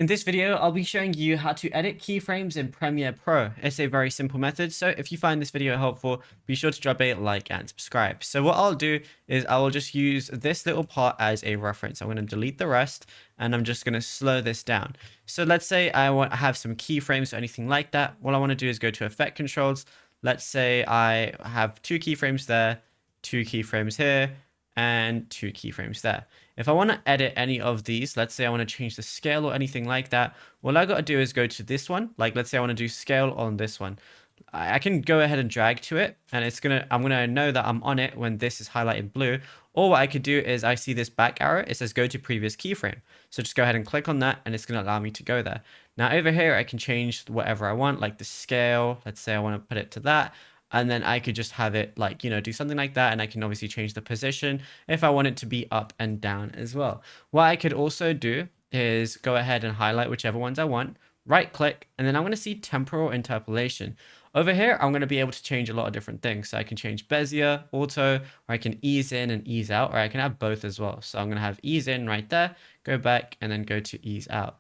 In this video, I'll be showing you how to edit keyframes in Premiere Pro. It's a very simple method, so if you find this video helpful, be sure to drop a like and subscribe. So what I'll do is I will just use this little part as a reference. I'm going to delete the rest, and I'm just going to slow this down. So let's say I want to have some keyframes or anything like that. What I want to do is go to Effect Controls. Let's say I have two keyframes there, two keyframes here, and two keyframes there. If I want to edit any of these, let's say I want to change the scale or anything like that, all I got to do is go to this one. Like, let's say I want to do scale on this one. I can go ahead and drag to it, and I'm gonna know that I'm on it when this is highlighted blue. Or what I could do is I see this back arrow, it says go to previous keyframe. So just go ahead and click on that, and it's gonna allow me to go there. Now over here, I can change whatever I want, like the scale. Let's say I want to put it to that. And then I could just have it like, do something like that. And I can obviously change the position if I want it to be up and down as well. What I could also do is go ahead and highlight whichever ones I want, right click, and then I'm going to see temporal interpolation. Over here, I'm going to be able to change a lot of different things. So I can change Bezier, auto, or I can ease in and ease out, or I can have both as well. So I'm going to have ease in right there, go back, and then go to ease out.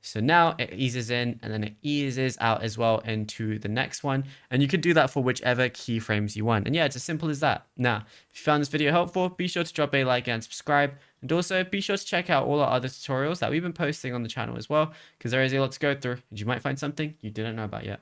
So now it eases in and then it eases out as well into the next one. And you could do that for whichever keyframes you want. And yeah, it's as simple as that. Now, if you found this video helpful, be sure to drop a like and subscribe. And also be sure to check out all our other tutorials that we've been posting on the channel as well, because there is a lot to go through and you might find something you didn't know about yet.